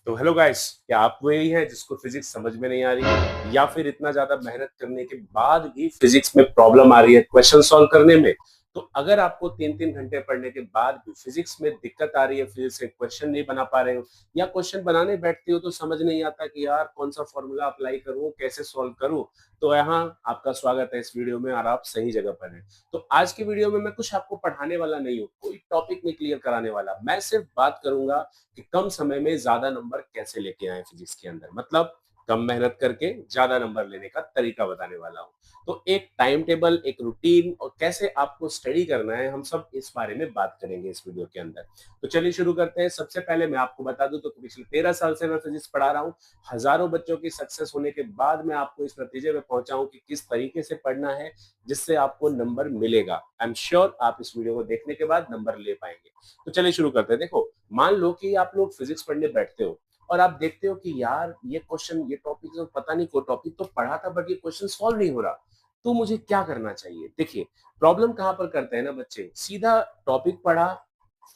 तो hello guys, क्या आप वही हैं जिसको फिजिक्स समझ में नहीं आ रही या फिर इतना ज्यादा मेहनत करने के बाद भी फिजिक्स में प्रॉब्लम आ रही है क्वेश्चन सॉल्व करने में? तो अगर आपको 3-3 घंटे पढ़ने के बाद भी फिजिक्स में दिक्कत आ रही है, फिजिक्स के क्वेश्चन नहीं बना पा रहे हो या क्वेश्चन बनाने बैठते हो तो समझ नहीं आता कि यार कौन सा फॉर्मूला अप्लाई करूं, कैसे सॉल्व करूं, तो यहाँ आपका स्वागत है इस वीडियो में और आप सही जगह पर हैं। तो आज की वीडियो में मैं कुछ आपको पढ़ाने वाला नहीं हूँ, कोई टॉपिक नहीं क्लियर कराने वाला, मैं सिर्फ बात करूंगा कि कम समय में ज्यादा नंबर कैसे लेके आए फिजिक्स के अंदर, मतलब कम मेहनत करके ज्यादा नंबर लेने का तरीका बताने वाला हूँ। तो एक टाइम टेबल, एक रूटीन और कैसे आपको स्टडी करना है, हम सब इस बारे में बात करेंगे इस वीडियो के अंदर। तो चलिए शुरू करते हैं। सबसे पहले मैं आपको बता दूं तो पिछले 13 साल से मैं फिजिक्स पढ़ा रहा हूँ। हजारों बच्चों की सक्सेस होने के बाद मैं आपको इस नतीजे में पहुंचा हूं कि किस तरीके से पढ़ना है जिससे आपको नंबर मिलेगा। आई एम श्योर आप इस वीडियो को देखने के बाद नंबर ले पाएंगे। तो चलिए शुरू करते हैं। देखो, मान लो कि आप लोग फिजिक्स पढ़ने बैठते हो और आप देखते हो कि यार ये क्वेश्चन, ये टॉपिक तो पता नहीं, कोई टॉपिक तो पढ़ा था बट ये क्वेश्चन सॉल्व नहीं हो रहा, तो मुझे क्या करना चाहिए? देखिए, प्रॉब्लम कहां पर करते हैं ना बच्चे, सीधा टॉपिक पढ़ा,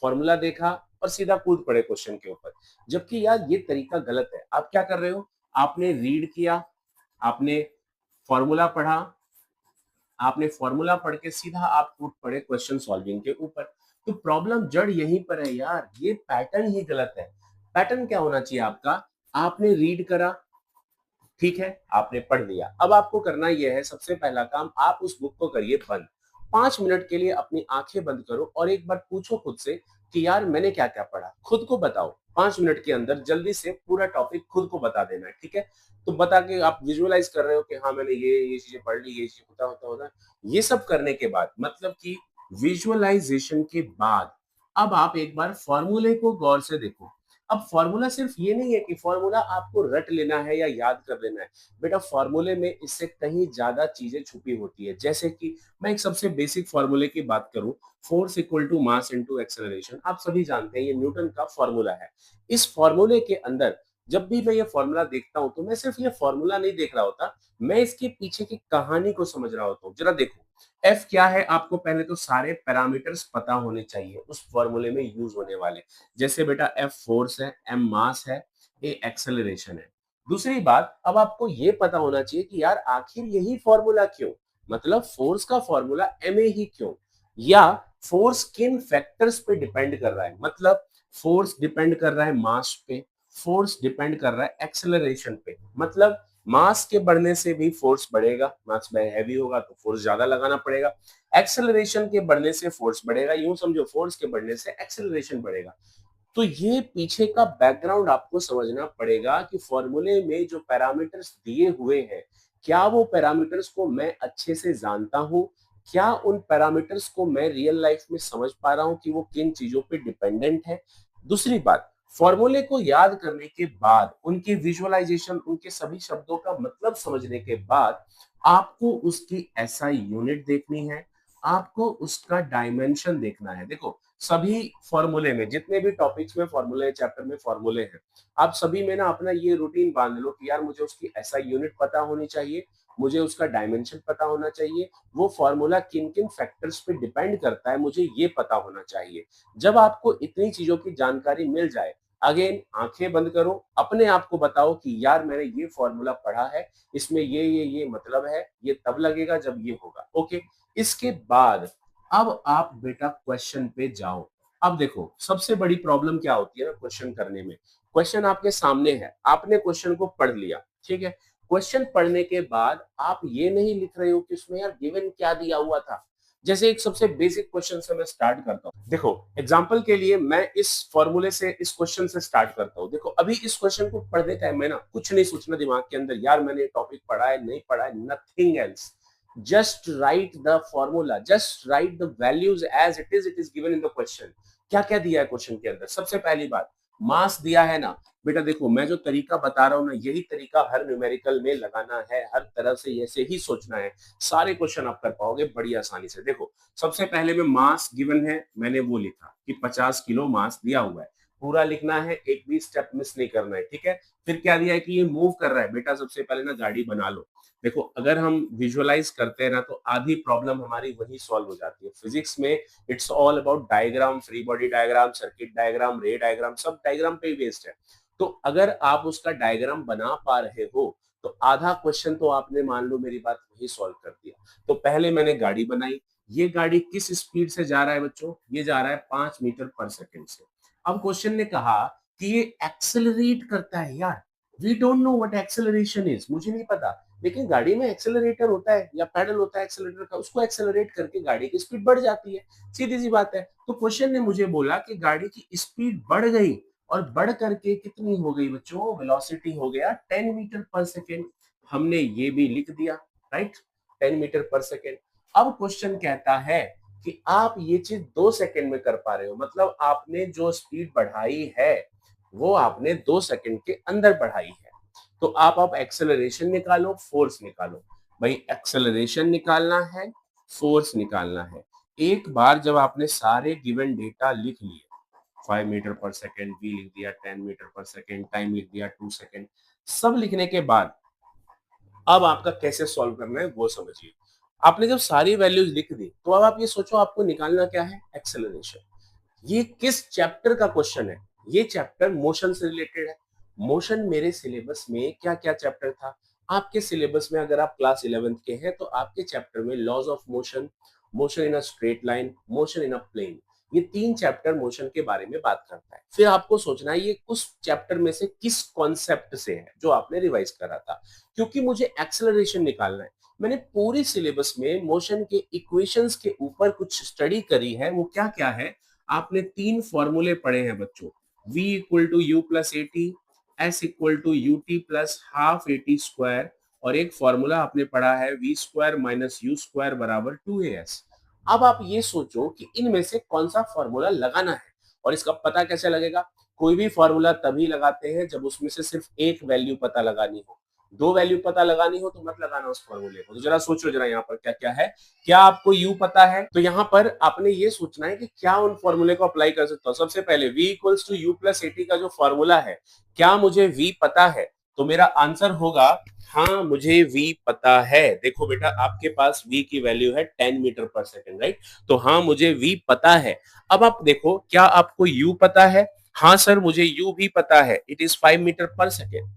फॉर्मूला देखा और सीधा कूद पड़े क्वेश्चन के ऊपर। जबकि यार ये तरीका गलत है। आप क्या कर रहे हो? आपने रीड किया, आपने फॉर्मूला पढ़ा, आपने फॉर्मूला पढ़ के सीधा आप कूद पड़े क्वेश्चन सॉल्विंग के ऊपर। तो प्रॉब्लम जड़ यहीं पर है यार, ये पैटर्न ही गलत है। पैटर्न क्या होना चाहिए आपका? आपने रीड करा, ठीक है, आपने पढ़ लिया, अब आपको करना यह है, सबसे पहला काम, आप उस बुक को करिए बंद। 5 मिनट के लिए अपनी आंखें बंद करो और एक बार पूछो खुद से कि यार मैंने क्या क्या पढ़ा, खुद को बताओ। 5 मिनट के अंदर जल्दी से पूरा टॉपिक खुद को बता देना है, ठीक है? तो बता के आप विजुअलाइज कर रहे हो कि हाँ मैंने ये चीजें पढ़ ली, ये चीज होता होता होता। ये सब करने के बाद, मतलब कि विजुअलाइजेशन के बाद, अब आप एक बार फॉर्मूले को गौर से देखो। अब फॉर्मूला सिर्फ ये नहीं है कि फॉर्मूला आपको रट लेना है या याद कर लेना है। बेटा, फॉर्मूले में इससे कहीं ज्यादा चीजें छुपी होती है। जैसे कि मैं एक सबसे बेसिक फॉर्मूले की बात करूं, force equal to mass into acceleration, आप सभी जानते हैं ये न्यूटन का फॉर्मूला है। इस फॉर्मूले के अंदर जब भी मैं ये फॉर्मूला देखता हूं तो मैं सिर्फ ये फॉर्मूला नहीं देख रहा होता, मैं इसके पीछे की कहानी को समझ रहा होता हूँ। जरा देखो, एफ क्या है, आपको पहले तो सारे पैरामीटर्स पता होने चाहिए उस फॉर्मूले में यूज होने वाले। जैसे बेटा, एफ फोर्स है, एम मास है, ए एक्सेलरेशन है। दूसरी बात, अब आपको ये पता होना चाहिए कि यार आखिर यही फॉर्मूला क्यों, मतलब फोर्स का फॉर्मूला एम ए ही क्यों, या फोर्स किन फैक्टर्स पे डिपेंड कर रहा है, मतलब फोर्स डिपेंड कर रहा है मास पे, फोर्स डिपेंड कर रहा है एक्सेलरेशन पे, मतलब मास के बढ़ने से भी फोर्स बढ़ेगा, मास में हैवी होगा तो फोर्स ज्यादा लगाना पड़ेगा, एक्सेलरेशन के बढ़ने से फोर्स बढ़ेगा, यूं समझो फोर्स के बढ़ने से एक्सेलरेशन बढ़ेगा। तो ये पीछे का बैकग्राउंड आपको समझना पड़ेगा कि फॉर्मूले में जो पैरामीटर्स दिए हुए हैं, क्या वो पैरामीटर्स को मैं अच्छे से जानता हूं, क्या उन पैरामीटर्स को मैं रियल लाइफ में समझ पा रहा हूं कि वो किन चीजों पे डिपेंडेंट है। दूसरी बात, फॉर्मूले को याद करने के बाद, उनकी विजुअलाइजेशन, उनके सभी शब्दों का मतलब समझने के बाद, आपको उसकी एसआई यूनिट देखनी है, आपको उसका डायमेंशन देखना है। देखो, सभी फॉर्मूले में, जितने भी टॉपिक्स में फॉर्मूले, चैप्टर में फॉर्मूले हैं, आप सभी में ना अपना ये रूटीन बांध लो कि यार मुझे उसकी एसआई यूनिट पता होनी चाहिए, मुझे उसका डायमेंशन पता होना चाहिए, वो फॉर्मूला किन किन फैक्टर्स पे डिपेंड करता है मुझे ये पता होना चाहिए। जब आपको इतनी चीजों की जानकारी मिल जाए, अगेन आंखें बंद करो, अपने आप को बताओ कि यार मैंने ये फॉर्मूला पढ़ा है, इसमें ये मतलब है, ये तब लगेगा जब ये होगा। ओके, इसके बाद अब आप बेटा क्वेश्चन पे जाओ। अब देखो, सबसे बड़ी प्रॉब्लम क्या होती है ना क्वेश्चन करने में, क्वेश्चन आपके सामने है, आपने क्वेश्चन को पढ़ लिया, ठीक है, क्वेश्चन पढ़ने के बाद आप ये नहीं लिख रहे हो कि उसमें यार गिवन क्या दिया हुआ था। जैसे एक सबसे बेसिक क्वेश्चन से मैं स्टार्ट करता हूँ। देखो, एग्जांपल के लिए मैं इस फॉर्मूले से, इस क्वेश्चन से स्टार्ट करता हूँ। देखो, अभी इस क्वेश्चन को पढ़ने टाइम में ना कुछ नहीं सोचना दिमाग के अंदर, यार मैंने टॉपिक पढ़ा है नहीं पढ़ा है, nothing else. just write the formula, just write the values as it is given in the question। क्या क्या दिया है क्वेश्चन के अंदर? सबसे पहली बात, मास दिया है ना। बेटा देखो, मैं जो तरीका बता रहा हूँ ना, यही तरीका हर न्यूमेरिकल में लगाना है, हर तरह से ऐसे ही सोचना है, सारे क्वेश्चन आप कर पाओगे बड़ी आसानी से। देखो, सबसे पहले में मास गिवन है, मैंने वो लिखा कि 50 किलो मास दिया हुआ है, पूरा लिखना है, एक भी स्टेप मिस नहीं करना है, ठीक है। फिर क्या दिया है कि ये मूव कर रहा है। बेटा सबसे पहले ना गाड़ी बना लो। देखो, अगर हम विजुअलाइज करते हैं ना तो आधी प्रॉब्लम हमारी वही सॉल्व हो जाती है। फिजिक्स में it's all about diagram, free body diagram, circuit diagram, रे डायग्राम, सब डायग्राम पे ही बेस्ड है। तो अगर आप उसका डायग्राम बना पा रहे हो तो आधा क्वेश्चन तो आपने मान लो मेरी बात वही सॉल्व कर दिया। तो पहले मैंने गाड़ी बनाई, ये गाड़ी किस स्पीड से जा रहा है बच्चों? ये जा रहा है 5 मीटर पर सेकंड से। अब क्वेश्चन ने कहा कि ये एक्सेलरेट करता है यार। We don't know what acceleration is, मुझे नहीं पता, लेकिन गाड़ी में एक्सेलरेटर होता है या पैडल होता है एक्सेलरेटर का, उसको एक्सेलरेट करके गाड़ी की स्पीड बढ़ जाती है, सीधी सी बात है। तो क्वेश्चन ने मुझे बोला कि गाड़ी की स्पीड बढ़ गई और बढ़ करके कितनी हो गई बच्चों? वेलोसिटी हो गया 10 मीटर पर सेकेंड। हमने ये भी लिख दिया, राइट, 10 मीटर पर सेकेंड। अब क्वेश्चन कहता है कि आप ये चीज 2 सेकंड में कर पा रहे हो, मतलब आपने जो स्पीड बढ़ाई है वो आपने 2 सेकंड के अंदर बढ़ाई है। तो आप अब एक्सेलरेशन निकालो, फोर्स निकालो। भाई एक्सेलरेशन निकालना है, फोर्स निकालना है। एक बार जब आपने सारे गिवन डेटा लिख लिए, 5 मीटर पर सेकेंड, v लिख दिया, 10 मीटर पर सेकेंड, टाइम लिख दिया 2 सेकेंड, सब लिखने के बाद अब आपका कैसे सॉल्व करना है वो समझिए। आपने जब सारी वैल्यूज लिख दी तो अब आप ये सोचो आपको निकालना क्या है? एक्सेलरेशन। ये किस चैप्टर का क्वेश्चन है? ये चैप्टर मोशन से रिलेटेड है। मोशन मेरे सिलेबस में क्या क्या चैप्टर था? आपके सिलेबस में अगर आप क्लास 11th के हैं तो आपके चैप्टर में laws of motion, motion in a straight line, motion in a plane, ये 3 चैप्टर मोशन के बारे में बात करता है। फिर आपको सोचना है ये उस चैप्टर में से किस कॉन्सेप्ट से है जो आपने रिवाइज करा था, क्योंकि मुझे एक्सेलरेशन निकालना है। मैंने पूरी सिलेबस में मोशन के इक्वेशंस के ऊपर कुछ स्टडी करी है। वो क्या क्या है? आपने 3 फॉर्मूले पढ़े हैं बच्चों, v equal to U plus A T, S equal to U T plus half A T square, और एक फॉर्मूला आपने पढ़ा है V square minus U square बराबर 2as। अब आप ये सोचो कि इनमें से कौन सा फॉर्मूला लगाना है, और इसका पता कैसे लगेगा? कोई भी फॉर्मूला तभी लगाते हैं जब उसमें से सिर्फ एक वैल्यू पता लगानी हो। 2 वैल्यू पता लगानी हो तो मत लगाना उस फॉर्मूले को। तो जरा सोचो जरा यहाँ पर क्या क्या है। क्या आपको u पता है? तो यहाँ पर आपने ये सोचना है कि क्या उन फॉर्मूले को अप्लाई कर सकता हूँ। सबसे पहले v equals to U plus A T का जो फॉर्मूला है, क्या मुझे v पता है? तो मेरा आंसर होगा हाँ मुझे v पता है। देखो बेटा आपके पास v की वैल्यू है 10 मीटर पर सेकेंड, राइट? तो हाँ मुझे v पता है। अब आप देखो क्या आपको u पता है? हाँ सर मुझे u भी पता है, इट इज 5 मीटर पर सेकेंड।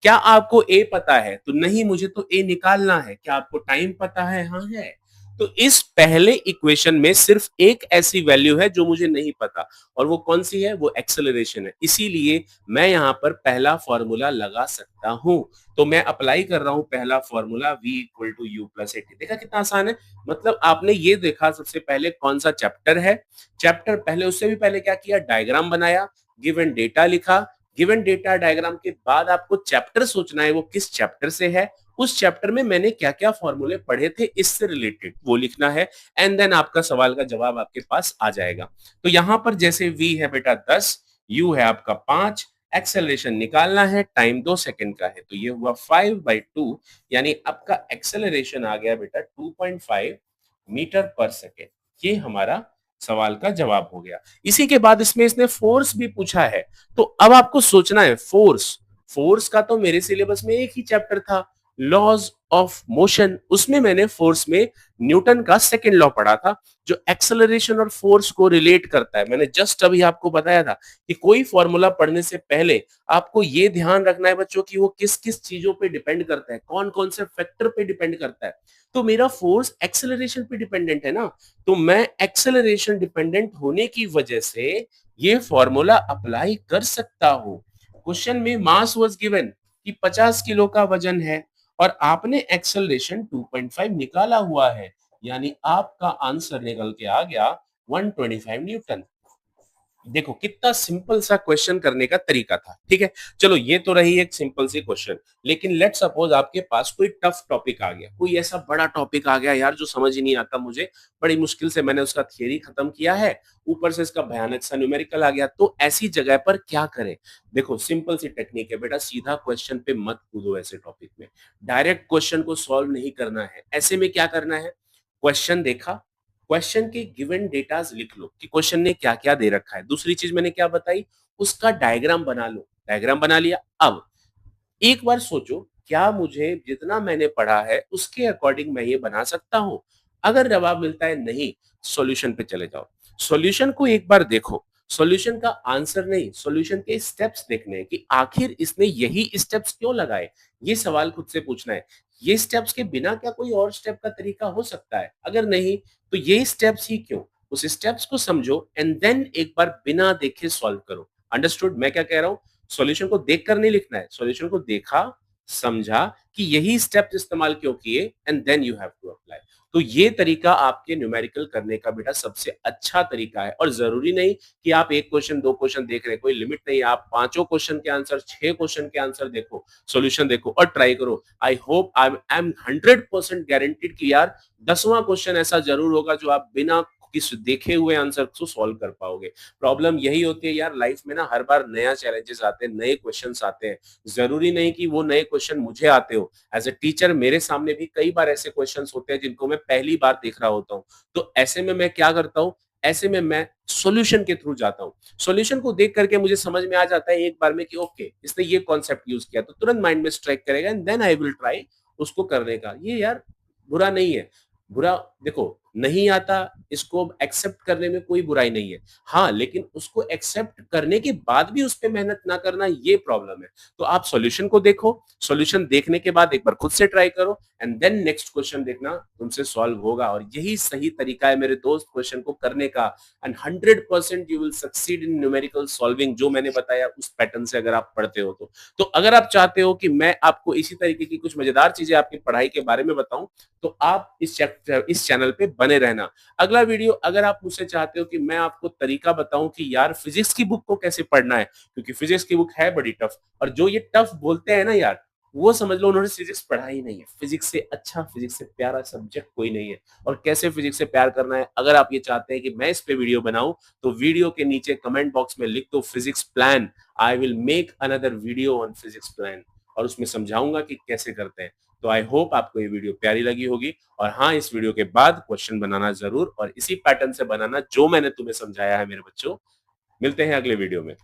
क्या आपको ए पता है? तो नहीं, मुझे तो ए निकालना है। क्या आपको टाइम पता है? हाँ है। तो इस पहले इक्वेशन में सिर्फ एक ऐसी वैल्यू है जो मुझे नहीं पता, और वो कौन सी है? वो एक्सेलरेशन है। इसीलिए मैं यहां पर पहला फॉर्मूला लगा सकता हूं। तो मैं अप्लाई कर रहा हूं पहला formula v equal to U plus A T. देखा कितना आसान है? मतलब आपने ये देखा सबसे पहले कौन सा चैप्टर है, चैप्टर पहले, उससे भी पहले क्या किया? डायग्राम बनाया, गिवन डेटा लिखा, गिवन डेटा डायग्राम के बाद आपको चैप्टर सोचना है वो किस चैप्टर से है, उस चैप्टर में मैंने क्या क्या फॉर्मूले पढ़े थे इससे रिलेटेड वो लिखना है, एंड देन आपका सवाल का जवाब आपके पास आ जाएगा। तो यहां पर जैसे v है बेटा 10, u है आपका 5, एक्सेलरेशन निकालना है, टाइम 2 सेकंड का है, तो ये हुआ 5/2, यानी आपका एक्सेलरेशन आ गया बेटा 2.5 मीटर पर सेकेंड। ये हमारा सवाल का जवाब हो गया। इसी के बाद इसमें इसने फोर्स भी पूछा है। तो अब आपको सोचना है फोर्स, फोर्स का तो मेरे सिलेबस में एक ही चैप्टर था, लॉज ऑफ मोशन, उसमें मैंने फोर्स में न्यूटन का सेकंड लॉ पढ़ा था जो एक्सेलरेशन और फोर्स को रिलेट करता है। मैंने जस्ट अभी आपको बताया था कि कोई फॉर्मूला पढ़ने से पहले आपको ये ध्यान रखना है बच्चों कि वो किस किस चीजों पे डिपेंड करता है, कौन कौन से फैक्टर पे डिपेंड करता है। तो मेरा फोर्स एक्सेलरेशन पे डिपेंडेंट है ना, तो मैं एक्सेलरेशन डिपेंडेंट होने की वजह से ये फॉर्मूला अप्लाई कर सकता हूं। क्वेश्चन में मास वाज गिवन कि 50 किलो का वजन है और आपने एक्सेलरेशन 2.5 निकाला हुआ है, यानी आपका आंसर निकल के आ गया 125 न्यूटन। देखो कितना सिंपल सा क्वेश्चन करने का तरीका था, ठीक है। चलो ये तो रही एक सिंपल सी क्वेश्चन, लेकिन लेट सपोज आपके पास कोई टफ टॉपिक आ गया, कोई ऐसा बड़ा टॉपिक आ गया यार जो समझ ही नहीं आता मुझे, बड़ी मुश्किल से मैंने उसका थियरी खत्म किया है, ऊपर से इसका भयानक सा न्यूमेरिकल आ गया, तो ऐसी जगह पर क्या करें? देखो सिंपल सी टेक्निक है बेटा, सीधा क्वेश्चन पे मत कूदो। ऐसे टॉपिक में डायरेक्ट क्वेश्चन को सॉल्व नहीं करना है। ऐसे में क्या करना है? क्वेश्चन देखा, क्वेश्चन के गिवन डेटाज लिख लो कि क्वेश्चन ने क्या क्या दे रखा है। दूसरी चीज मैंने क्या बताई? उसका डायग्राम बना लो। डायग्राम बना लिया। अब एक बार सोचो क्या मुझे जितना मैंने पढ़ा है उसके अकॉर्डिंग मैं ये बना सकता हूं? अगर जवाब मिलता है नहीं, सॉल्यूशन पे चले जाओ। सॉल्यूशन को एक बार देखो, सॉल्यूशन का आंसर नहीं, सॉल्यूशन के स्टेप्स देखने हैं कि आखिर इसने यही स्टेप्स क्यों लगाए? ये सवाल खुद से पूछना है। ये स्टेप्स के बिना क्या कोई और स्टेप का तरीका हो सकता है? अगर नहीं, तो ये स्टेप्स ही क्यों? उस स्टेप्स को समझो एंड देन एक बार बिना देखे सॉल्व करो। अंडरस्टूड मैं क्या कह रहा हूँ? सॉल्यूशन को देखकर नहीं लिखना है, सॉल्यूशन को देखा, समझा कि यही स्टेप्स इस्तेमाल क्यों किए and then you have to apply. तो ये तरीका आपके न्यूमेरिकल करने का बेटा सबसे अच्छा तरीका है और जरूरी नहीं कि आप एक क्वेश्चन दो क्वेश्चन देख रहे हैं, कोई लिमिट नहीं है। आप पांचों क्वेश्चन के आंसर, 6 क्वेश्चन के आंसर देखो, सॉल्यूशन देखो और ट्राई करो। I hope I am 100% guaranteed कि यार 10वां क्वेश्चन ऐसा जरूर होगा जो आप बिना किस देखे हुए आंसर को सॉल्व कर पाओगे। प्रॉब्लम यही होती है यार, लाइफ में ना हर बार नया चैलेंजेस आते हैं, नए क्वेश्चंस आते हैं। जरूरी नहीं कि वो नए क्वेश्चन मुझे आते हो। एज ए टीचर मेरे सामने भी कई बार ऐसे क्वेश्चंस होते हैं जिनको मैं पहली बार देख रहा होता हूँ। तो ऐसे में मैं क्या करता हूँ, ऐसे में मैं सॉल्यूशन के थ्रू जाता हूँ। सॉल्यूशन को देख करके मुझे समझ में आ जाता है एक बार में कि ओके इसने ये कॉन्सेप्ट यूज किया, तो तुरंत माइंड में स्ट्राइक करेगा and then I will try उसको करने का। ये यार बुरा नहीं है। बुरा देखो, नहीं आता इसको एक्सेप्ट करने में कोई बुराई नहीं है। हाँ, लेकिन उसको एक्सेप्ट करने के बाद भी उस पे मेहनत ना करना, ये प्रॉब्लम है। तो आप सॉल्यूशन को देखो, सॉल्यूशन देखने के बाद एक बार खुद से ट्राई करो एंड देन नेक्स्ट क्वेश्चन देखना तुमसे सॉल्व होगा। और यही सही तरीका है मेरे दोस्त क्वेश्चन को करने का and 100% you will succeed in numerical solving, जो मैंने बताया उस पैटर्न से अगर आप पढ़ते हो तो अगर आप चाहते हो कि मैं आपको इसी तरीके की कुछ मजेदार चीजें आपकी पढ़ाई के बारे में बताऊं, तो आप इस चैनल पे बने रहना। अगला वीडियो अगर आप मुझसे चाहते हो कि मैं आपको तरीका बताऊं कि यार फिजिक्स की बुक को कैसे पढ़ना है, क्योंकि फिजिक्स की बुक है बड़ी टफ, और जो ये टफ बोलते हैं ना यार, वो समझ लो उन्होंने फिजिक्स पढ़ा ही नहीं है। फिजिक्स से अच्छा, फिजिक्स से प्यारा सब्जेक्ट कोई नहीं है। और कैसे फिजिक्स से प्यार करना है, अगर आप ये चाहते हैं कि मैं इस पे वीडियो बनाऊं, तो वीडियो के नीचे कमेंट बॉक्स में लिख दो physics plan. I will make another video on physics plan और उसमें समझाऊंगा कि कैसे करते हैं। तो आई होप आपको ये वीडियो प्यारी लगी होगी। और हाँ, इस वीडियो के बाद क्वेश्चन बनाना जरूर, और इसी पैटर्न से बनाना जो मैंने तुम्हें समझाया है मेरे बच्चों। मिलते हैं अगले वीडियो में।